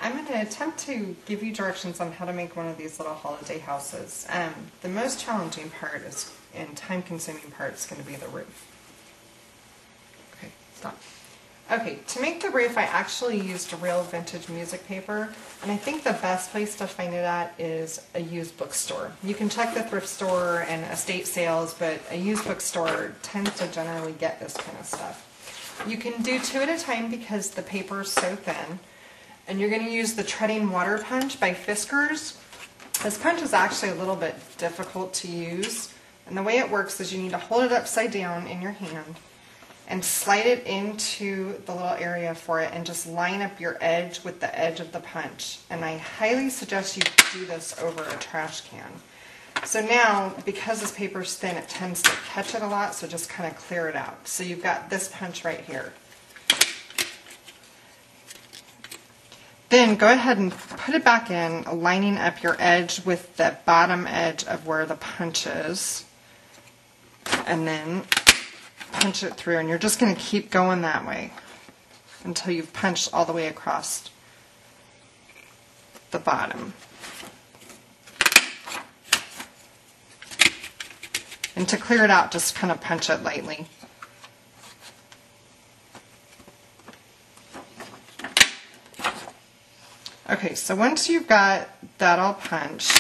I'm going to attempt to give you directions on how to make one of these little holiday houses. The most challenging part is, and time-consuming part is going to be the roof. Okay, stop. Okay, to make the roof I actually used real vintage music paper, and I think the best place to find it at is a used bookstore. You can check the thrift store and estate sales, but a used bookstore tends to generally get this kind of stuff. You can do 2 at a time because the paper is so thin. And you're going to use the Treading Water Punch by Fiskars. This punch is actually a little bit difficult to use. And the way it works is you need to hold it upside down in your hand and slide it into the little area for it and just line up your edge with the edge of the punch. And I highly suggest you do this over a trash can. So now, because this paper is thin, it tends to catch it a lot, so just kind of clear it out. So you've got this punch right here. Then go ahead and put it back in, lining up your edge with the bottom edge of where the punch is. And then punch it through, and you're just going to keep going that way until you've punched all the way across the bottom. And to clear it out, just kind of punch it lightly. Okay, so once you've got that all punched,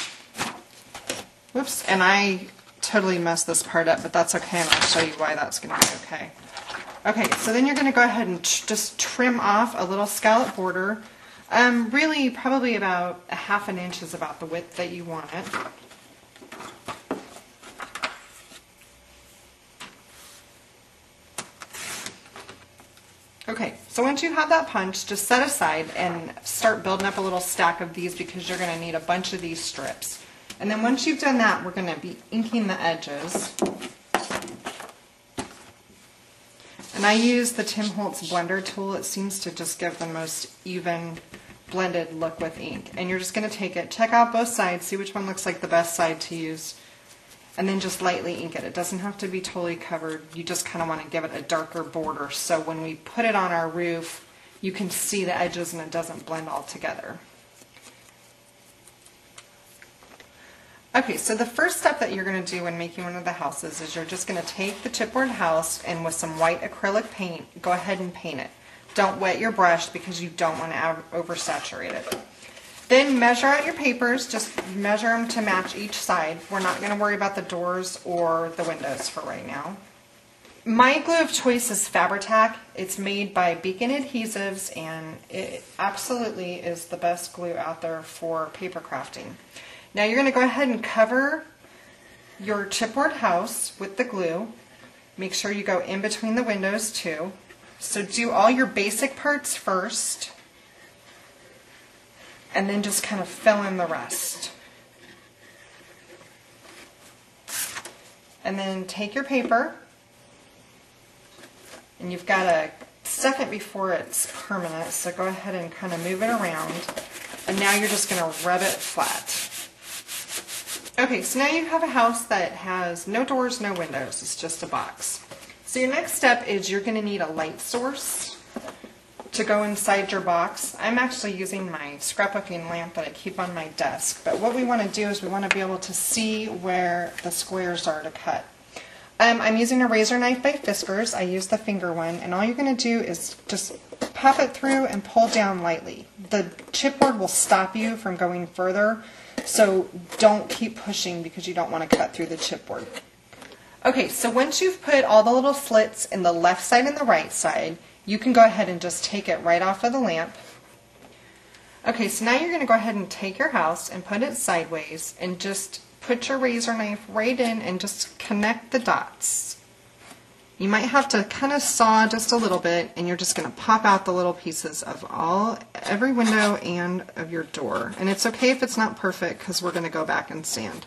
whoops, and I totally messed this part up, but that's okay, and I'll show you why that's going to be okay. Okay, so then you're going to go ahead and just trim off a little scallop border. Really, probably about a ½ inch is about the width that you want it. Okay, so once you have that punch, just set aside and start building up a little stack of these because you're going to need a bunch of these strips. And then once you've done that, we're going to be inking the edges. And I use the Tim Holtz blender tool. It seems to just give the most even blended look with ink. And you're just going to take it, check out both sides, see which one looks like the best side to use, and then just lightly ink it. It doesn't have to be totally covered. You just kind of want to give it a darker border so when we put it on our roof, you can see the edges and it doesn't blend all together. Okay, so the first step that you're going to do when making one of the houses is you're just going to take the chipboard house and with some white acrylic paint, go ahead and paint it. Don't wet your brush because you don't want to oversaturate it. Then measure out your papers, just measure them to match each side. We're not going to worry about the doors or the windows for right now. My glue of choice is Fabri-Tac. It's made by Beacon Adhesives and it absolutely is the best glue out there for paper crafting. Now you're going to go ahead and cover your chipboard house with the glue. Make sure you go in between the windows too. So do all your basic parts first, and then just kind of fill in the rest. And then take your paper, and you've got a second before it's permanent, so go ahead and kind of move it around, and now you're just going to rub it flat. Okay, so now you have a house that has no doors, no windows, it's just a box. So your next step is you're going to need a light source to go inside your box. I'm actually using my scrapbooking lamp that I keep on my desk, but what we want to do is we want to be able to see where the squares are to cut. I'm using a razor knife by Fiskars. I use the finger one, and all you're going to do is just pop it through and pull down lightly. The chipboard will stop you from going further, so don't keep pushing because you don't want to cut through the chipboard. Okay, so once you've put all the little slits in the left side and the right side, you can go ahead and just take it right off of the lamp. Okay, so now you're going to go ahead and take your house and put it sideways and just put your razor knife right in and just connect the dots. You might have to kind of saw just a little bit, and you're just going to pop out the little pieces of every window and of your door. And it's okay if it's not perfect because we're going to go back and sand.